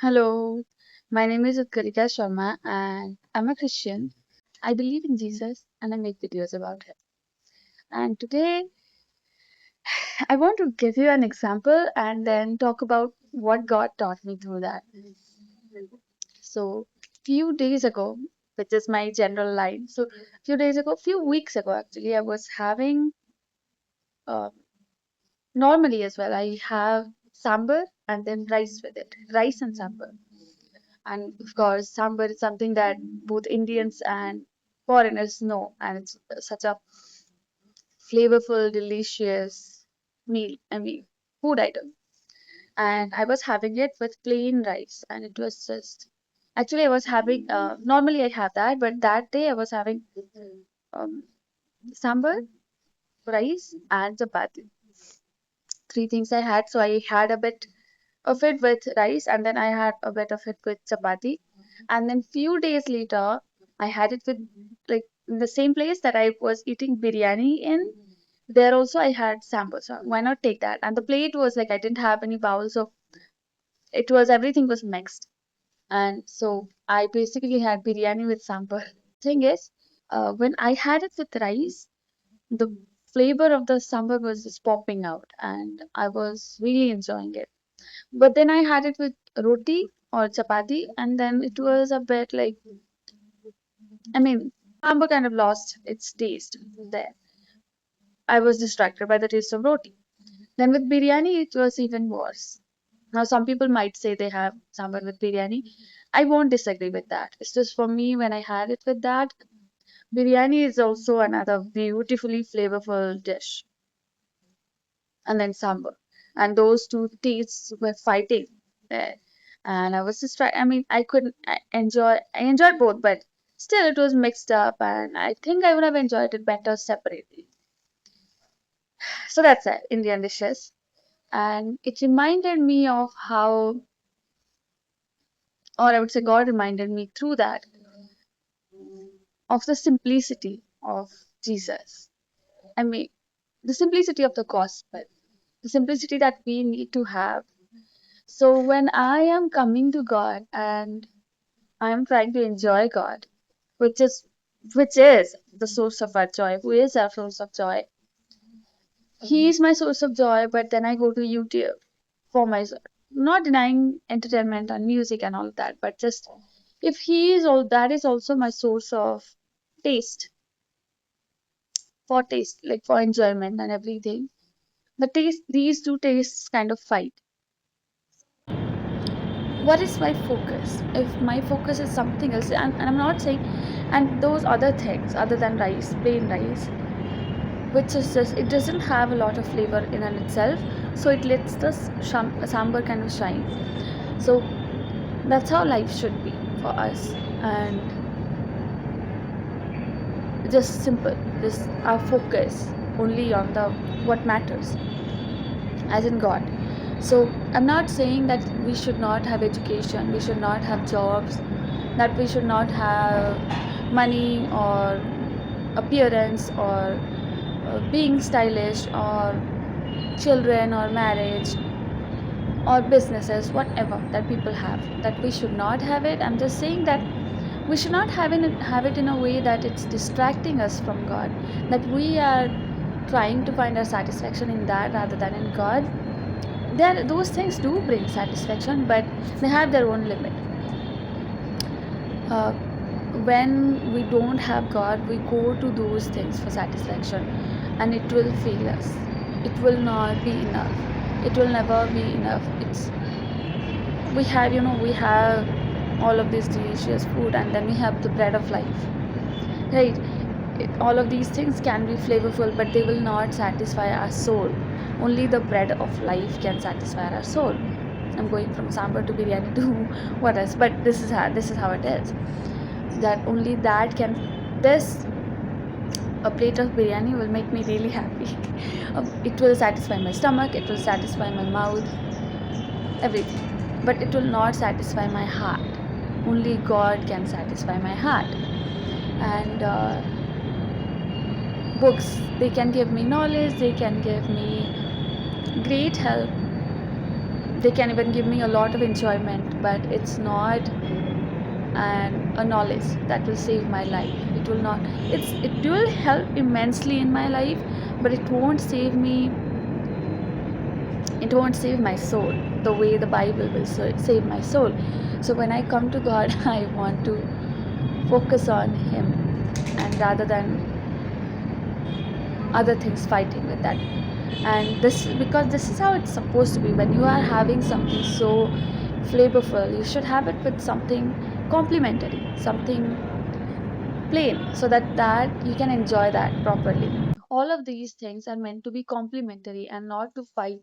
Hello, my name is Utkarika Sharma and I'm a Christian. I believe in Jesus and I make videos about him. And today I want to give you an example and then talk about what God taught me through that. So, few days ago, which is my general line. So, few weeks ago actually, I was having uh, normally as well. I have sambar and then rice with it, rice and sambar. And of course, sambar is something that both Indians and foreigners know, and it's such a flavorful, delicious meal. I mean, food item. And I was having it with plain rice, and it was just actually I was having. Normally I have that, but that day I was having um, sambar, rice, and chapati. Three things I had. So I had a bit of it with rice, and then I had a bit of it with chapati. And then few days later, I had it with like in the same place that I was eating biryani in. There also I had sambar. So why not take that? And the plate was like I didn't have any bowls, so it was everything was mixed. And so I basically had biryani with sambar. Thing is, when I had it with rice, the flavor of the sambar was just popping out, and I was really enjoying it. But then I had it with roti or chapati, and then it was a bit like, I mean, sambar kind of lost its taste there. I was distracted by the taste of roti. Then with biryani, it was even worse. Now, some people might say they have sambar with biryani. I won't disagree with that. It's just for me, when I had it with that, biryani is also another beautifully flavorful dish. And then sambar. And those two tastes were fighting there. And I was just trying, I mean, I couldn't I enjoyed both, but still it was mixed up, and I think I would have enjoyed it better separately. So that's it, Indian dishes. And it reminded me of how, or I would say God reminded me through that, of the simplicity of Jesus. I mean, the simplicity of the gospel, the simplicity that we need to have. So when I am coming to God and I am trying to enjoy God, which is which is the source of our joy, who is our source of joy. He is my source of joy, but then I go to YouTube for my not denying entertainment and music and all of that, but just if he is all that is also my source of taste taste, like for enjoyment and everything. The taste these two tastes kind of fight. What is my focus? If my focus is something else, and I'm not saying, and those other things other than rice, plain rice, which is just it doesn't have a lot of flavor in and itself, so it lets the sambar kind of shine. So that's how life should be for us, and just simple, just our focus only on the what matters, as in God. So I'm not saying that we should not have education, we should not have jobs, that we should not have money or appearance or being stylish or children or marriage or businesses, whatever that people have, that we should not have it. I'm just saying that we should not have it in a way that it's distracting us from God, that we are trying to find our satisfaction in that rather than in God. There, those things do bring satisfaction, but they have their own limit. uh, when we don't have God, we go to those things for satisfaction, and it will fail us. It will not be enough. It will never be enough. We have, we have all of this delicious food, and then we have the bread of life, right? All of these things can be flavorful, but they will not satisfy our soul. Only the bread of life can satisfy our soul. I'm going from sambar to biryani to what else, but this is how it is. That only that can this a plate of biryani will make me really happy. It will satisfy my stomach, it will satisfy my mouth, everything, but it will not satisfy my heart. Only God can satisfy my heart. And books, they can give me knowledge, they can give me great help, They can even give me a lot of enjoyment, but it's not a knowledge that will save my life. It will not. It will help immensely in my life, but it won't save me. It won't save my soul the way the Bible will save my soul. So when I come to God, I want to focus on Him, and rather than other things fighting with that. And this, because this is how it's supposed to be. When you are having something so flavorful, you should have it with something complementary, something plain, so that you can enjoy that properly. All of these things are meant to be complementary and not to fight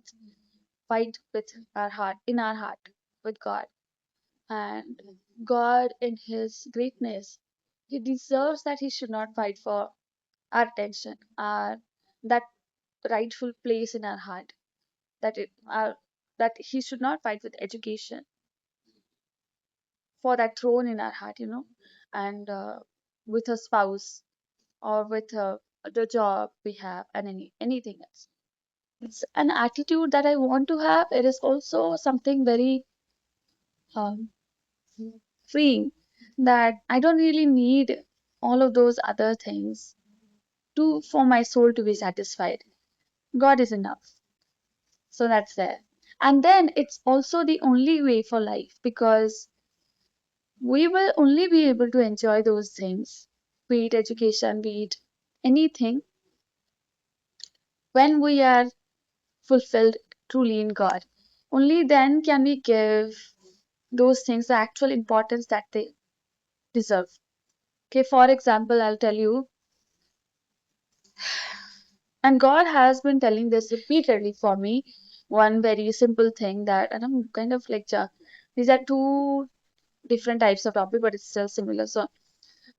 with our heart, in our heart, with God. And God, in His greatness, He deserves that He should not fight for our attention, our that rightful place in our heart, that that He should not fight with education for that throne in our heart, and with a spouse, or with the job we have, and anything else. It's an attitude that I want to have. It is also something very um, freeing, that I don't really need all of those other things to for my soul to be satisfied. God is enough. So that's there. And then it's also the only way for life, because we will only be able to enjoy those things, be it education, be it anything, when we are fulfilled truly in God. Only then can we give those things the actual importance that they deserve. Okay, for example, I'll tell you, and God has been telling this repeatedly for me, one very simple thing that, and I'm kind of like, these are two different types of topic, but it's still similar. So,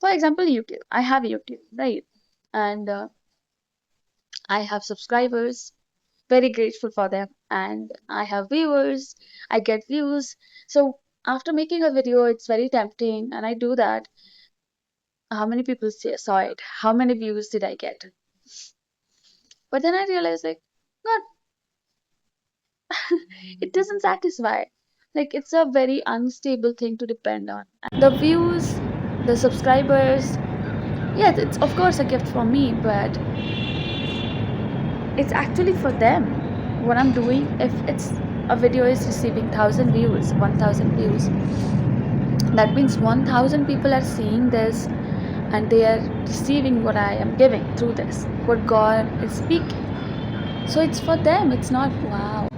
for example, YouTube. I have YouTube, right? And I have subscribers, very grateful for them, and I have viewers, I get views. So after making a video, it's very tempting, and I do that. How many people saw it? How many views did I get? But then I realized, like, God, it doesn't satisfy. Like, it's a very unstable thing to depend on. And the views, the subscribers, yes, it's of course a gift for me, but it's actually for them. What I'm doing, if it's a video is receiving 1,000 views, 1,000 views, that means 1,000 people are seeing this, and they are receiving what I am giving through this, what God is speaking. So it's for them. It's not, wow,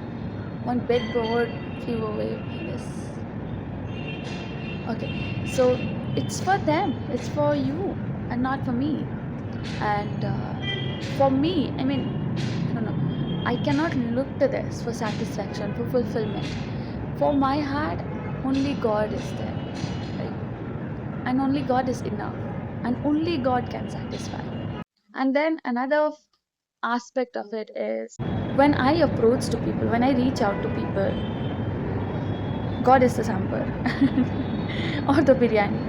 one big board flew away by this. Okay, so it's for them, it's for you, and not for me. And for me, I mean, I don't know, I cannot look to this for satisfaction, for fulfillment. For my heart, only God is there, right? And only God is enough, and only God can satisfy. And then another aspect of it is, when I approach to people, when I reach out to people, God is the sambar or the biryani.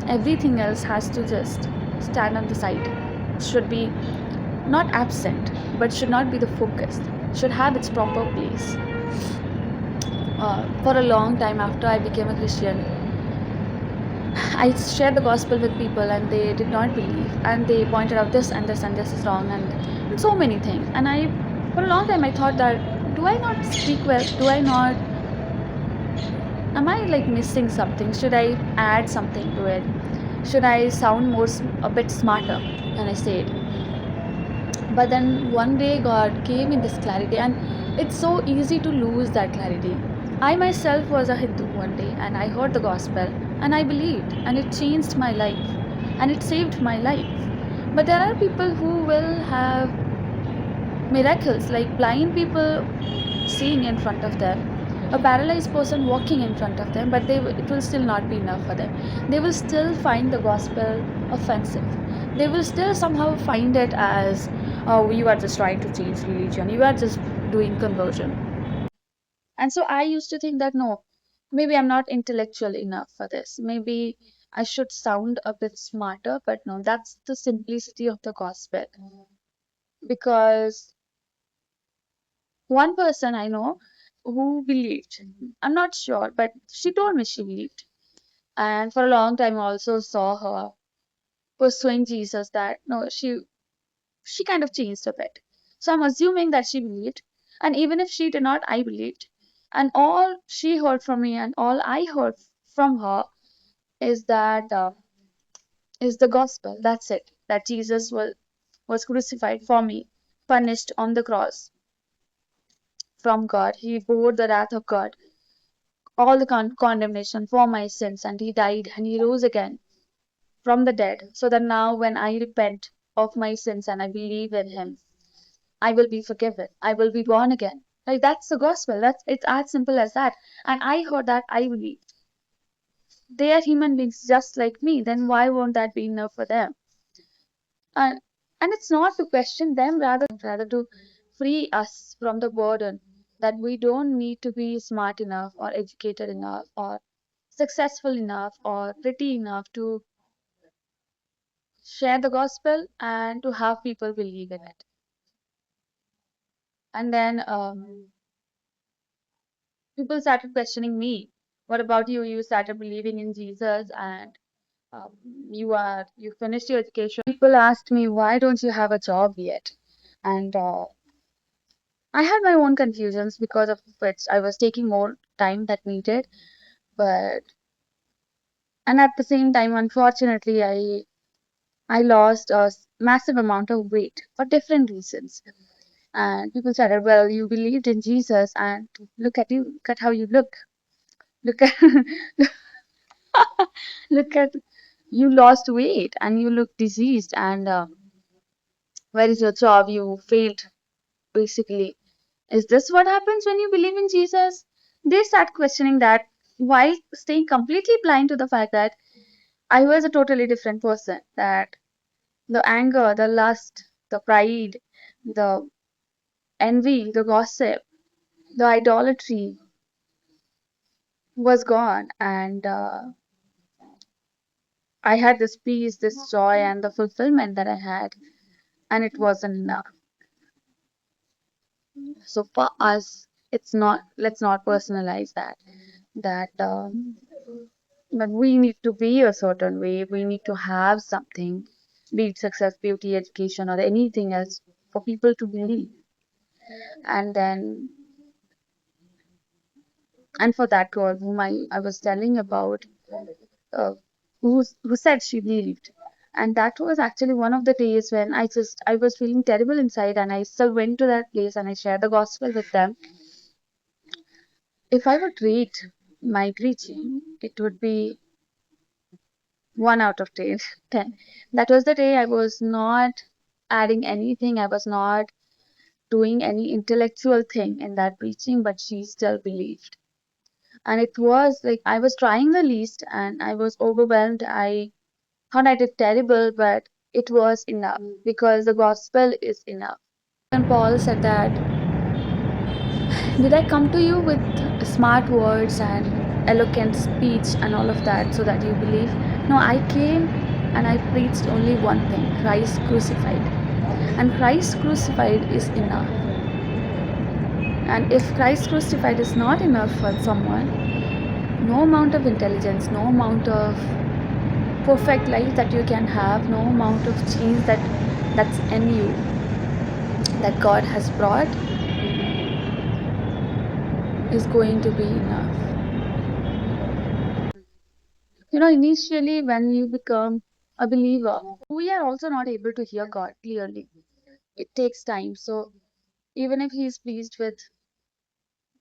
Everything else has to just stand on the side. Should be not absent, but should not be the focus. Should have its proper place. For a long time after I became a Christian, I shared the gospel with people, and they did not believe, and they pointed out this and this and this is wrong, and so many things. And for a long time, I thought that, do I not speak well? Do I not? Am I like missing something? Should I add something to it? Should I sound a bit smarter when I say it? But then one day God gave me this clarity, and it's so easy to lose that clarity. I myself was a Hindu one day, and I heard the gospel, and I believed, and it changed my life, and it saved my life. But there are people who will have miracles, like blind people seeing in front of them, a paralyzed person walking in front of them, but it will still not be enough for them. They will still find the gospel offensive. They will still somehow find it as, oh, you are just trying to change religion, you are just doing conversion. And so I used to think that, no, maybe I'm not intellectual enough for this. Maybe I should sound a bit smarter, but no, that's the simplicity of the gospel. Because one person I know who believed. I'm not sure, but she told me she believed. And for a long time, I also saw her pursuing Jesus. That no, she kind of changed a bit. So I'm assuming that she believed. And even if she did not, I believed. And all she heard from me and all I heard from her is that is the gospel. That's it. That Jesus was crucified for me, punished on the cross from God. He bore the wrath of God, all the condemnation for my sins, and he died and he rose again from the dead. So that now, when I repent of my sins and I believe in him, I will be forgiven. I will be born again. Like that's the gospel. That's it's as simple as that. And I heard that I believed. They are human beings just like me. Then why won't that be enough for them? And and it's not to question them, rather to free us from the burden that we don't need to be smart enough or educated enough or successful enough or pretty enough to share the gospel and to have people believe in it. And then people started questioning me. What about you? You started believing in Jesus and um, you finished your education. People asked me, why don't you have a job yet? And I had my own confusions because of which I was taking more time that needed. But and at the same time, unfortunately, I lost a massive amount of weight for different reasons. And people said, well, you believed in Jesus, and look at you, look at how you look. Look at look at you lost weight and you look diseased and where is your job? You failed basically. Is this what happens when you believe in Jesus? They start questioning that while staying completely blind to the fact that I was a totally different person. That the anger, the lust, the pride, the envy, the gossip, the idolatry was gone, and I had this peace, this joy, and the fulfillment that I had, and it wasn't enough. So for us, it's not. Let's not personalize that. That but we need to be a certain way. We need to have something, be it success, beauty, education, or anything else, for people to believe. And then, and for that girl whom I was telling about, uh, who said she believed. And that was actually one of the days when I was feeling terrible inside, and I still went to that place and I shared the gospel with them. If I would rate my preaching, it would be 1 out of 10. 10. That was the day I was not adding anything. I was not doing any intellectual thing in that preaching, but she still believed. And it was like I was trying the least and I was overwhelmed. I thought I did terrible, but it was enough because the gospel is enough. And Paul said that, did I come to you with smart words and eloquent speech and all of that so that you believe? No, I came and I preached only one thing, Christ crucified. And Christ crucified is enough. And if Christ crucified is not enough for someone, no amount of intelligence, no amount of perfect life that you can have, no amount of change that's in you that God has brought is going to be enough. Initially when you become a believer, we are also not able to hear God clearly. It takes time. So even if He is pleased with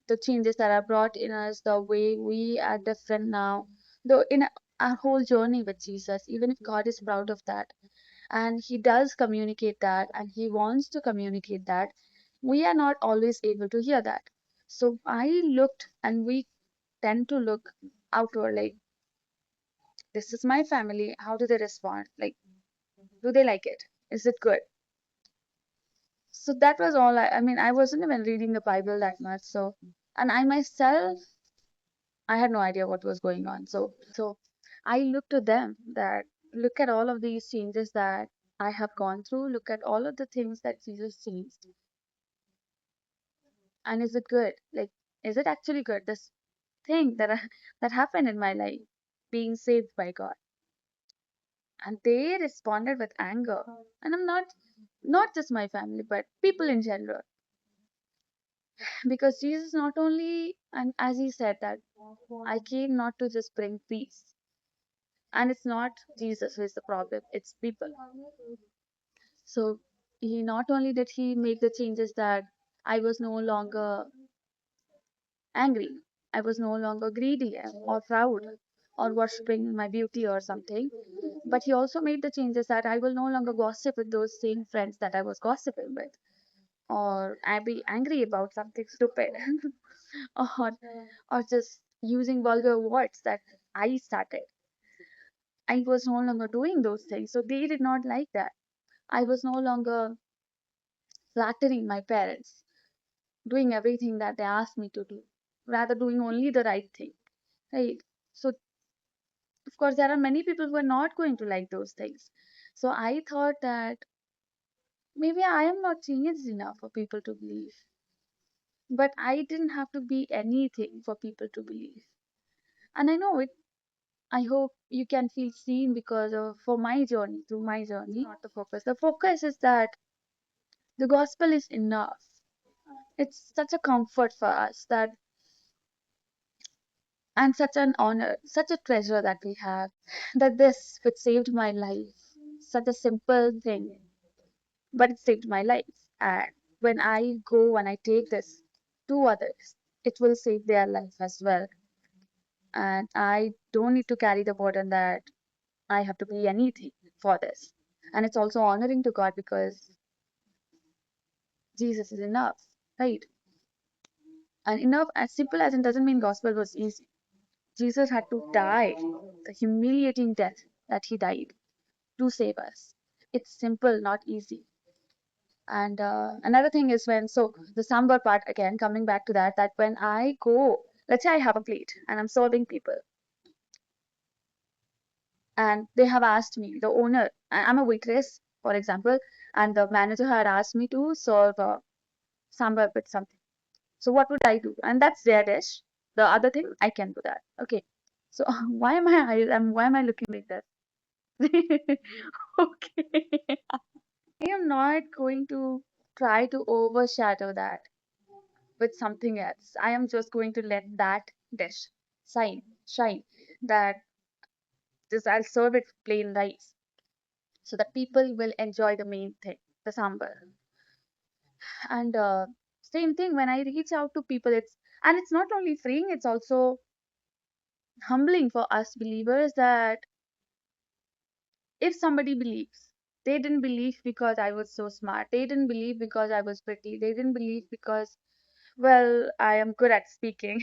the changes that are brought in us, the way we are different now, though in our whole journey with Jesus, even if God is proud of that and He does communicate that and He wants to communicate that, we are not always able to hear that. So I looked, and we tend to look outward, like, this is my family. How do they respond? Like, do they like it? Is it good? So that was all. I mean, I wasn't even reading the Bible that much. So, and I myself, I had no idea what was going on. So I look to them, that look at all of these changes that I have gone through. Look at all of the things that Jesus changed. And is it good? Like, is it actually good? This thing that happened in my life, being saved by God. And they responded with anger. And I'm not just my family, but people in general. Because Jesus not only, and as he said that I came not to just bring peace. And it's not Jesus who is the problem, it's people. So he not only did he make the changes that I was no longer angry, I was no longer greedy or proud or worshipping my beauty or something, but he also made the changes that I will no longer gossip with those same friends that I was gossiping with, or I be angry about something stupid, or or just using vulgar words that I started. I was no longer doing those things, so they did not like that. I was no longer flattering my parents, doing everything that they asked me to do, rather doing only the right thing, right? So, of course, there are many people who are not going to like those things. So, I thought that maybe I am not changed enough for people to believe. But I didn't have to be anything for people to believe. And I know it. I hope you can feel seen because of for my journey, through my journey, not the focus. The focus is that the gospel is enough. It's such a comfort for us that and such an honor, such a treasure that we have, that this which saved my life, such a simple thing, but it saved my life. And when I take this to others, it will save their life as well. And I don't need to carry the burden that I have to be anything for this. And it's also honoring to God because Jesus is enough, right? And enough, as simple as it doesn't mean gospel was easy. Jesus had to die, the humiliating death that he died to save us. It's simple, not easy. And another thing is so the sambar part again, coming back to that, that when I go, let's say I have a plate and I'm serving people, and they have asked me, the owner, I'm a waitress, for example, and the manager had asked me to serve sambar with something. So what would I do? And that's their dish. The other thing, I can do that. Okay. So why am I looking like that? Okay. I am not going to try to overshadow that with something else. I am just going to let that dish shine. That just I'll serve it plain rice so that people will enjoy the main thing, the sambar. And same thing when I reach out to people, it's not only freeing, it's also humbling for us believers that if somebody believes, they didn't believe because I was so smart. They didn't believe because I was pretty. They didn't believe because, well, I am good at speaking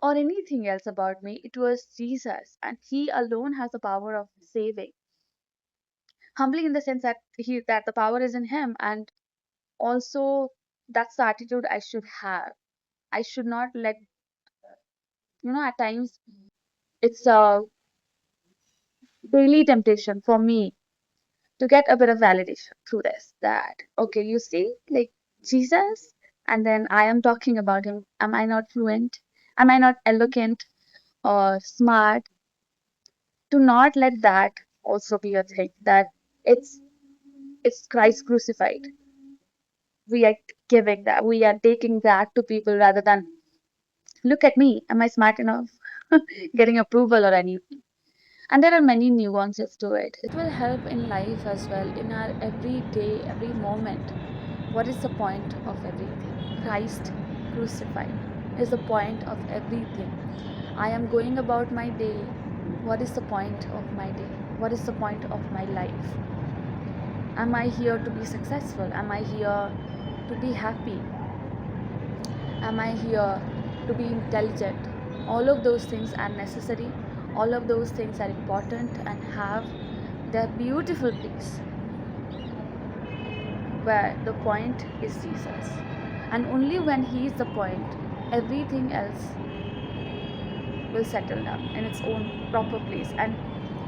or anything else about me. It was Jesus, and He alone has the power of saving. Humbling in the sense that the power is in Him, and also that's the attitude I should have. I should not let, at times it's a daily temptation for me to get a bit of validation through this, that okay, you see, like Jesus, and then I am talking about him. Am I not fluent? Am I not eloquent or smart? To not let that also be a thing, that it's it's Christ crucified. We are giving that, we are taking that to people rather than look at me, am I smart enough? Getting approval or anything. And there are many nuances to it. It will help in life as well, in our everyday, every moment. What is the point of everything? Christ crucified is the point of everything. I am going about my day. What is the point of my day? What is the point of my life? Am I here to be successful? Am I here to be happy? Am I here to be intelligent? All of those things are necessary. All of those things are important and have their beautiful place, where the point is Jesus. And only when He is the point, everything else will settle down in its own proper place. And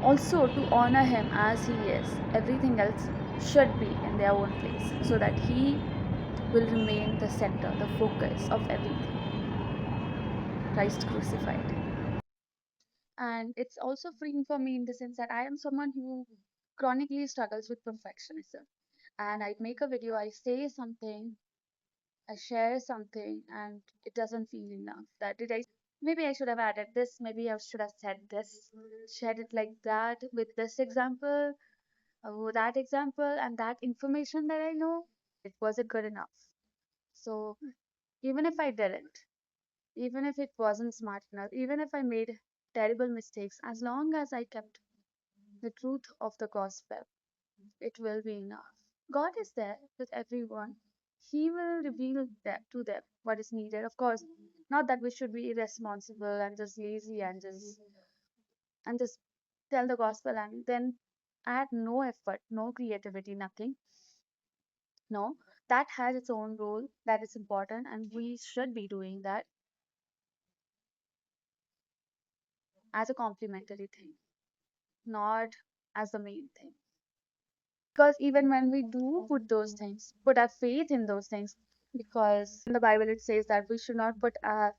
also to honor Him as He is, everything else should be in their own place, so that He will remain the center, the focus of everything. Christ crucified. And it's also freeing for me in the sense that I am someone who chronically struggles with perfectionism. And I make a video, I say something, I share something, and it doesn't feel enough. That did I? Maybe I should have added this. Maybe I should have said this, shared it like that with this example, that example, and that information that I know. It wasn't good enough. So even if I didn't, even if it wasn't smart enough, even if I made terrible mistakes, as long as I kept the truth of the gospel, it will be enough. God is there with everyone. He will reveal that to them what is needed. Of course, not that we should be irresponsible and just lazy and just tell the gospel and then add no effort, no creativity, nothing. No, that has its own role that is important, and we should be doing that as a complementary thing, not as the main thing. Because even when we do put those things, put our faith in those things, because in the Bible it says that we should not put our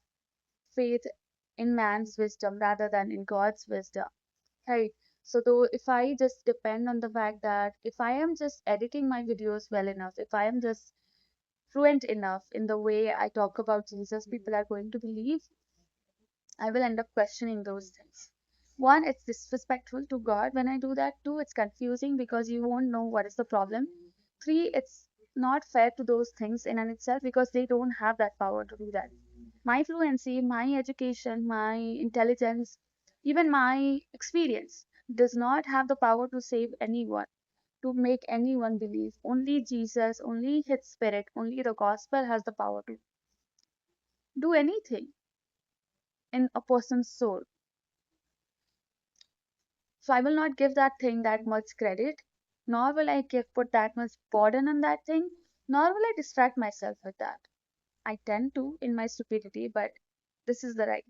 faith in man's wisdom rather than in God's wisdom. Right. So though if I just depend on the fact that if I am just editing my videos well enough, if I am just fluent enough in the way I talk about Jesus, people are going to believe, I will end up questioning those things. One, it's disrespectful to God when I do that. Two, it's confusing because you won't know what is the problem. Three, it's not fair to those things in and itself because they don't have that power to do that. My fluency, my education, my intelligence, even my experience does not have the power to save anyone, to make anyone believe. Only Jesus, only His Spirit, only the gospel has the power to do anything in a person's soul. So I will not give that thing that much credit, nor will I give put that much burden on that thing, nor will I distract myself with that. I tend to in my stupidity, but this is the right.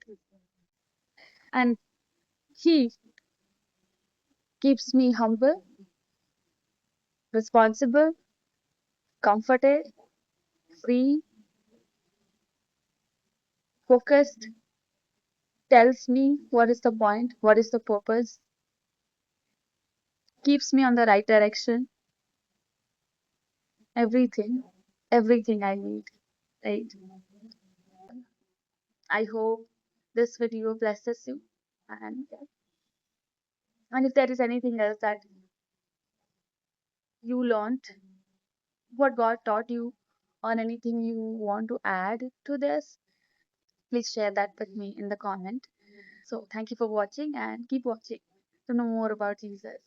And He keeps me humble, responsible, comforted, free, focused, tells me what is the point, what is the purpose, keeps me on the right direction, everything, everything I need. Right. I hope this video blesses you. And if there is anything else that you learned, what God taught you, or anything you want to add to this, please share that with me in the comment. So thank you for watching and keep watching to know more about Jesus.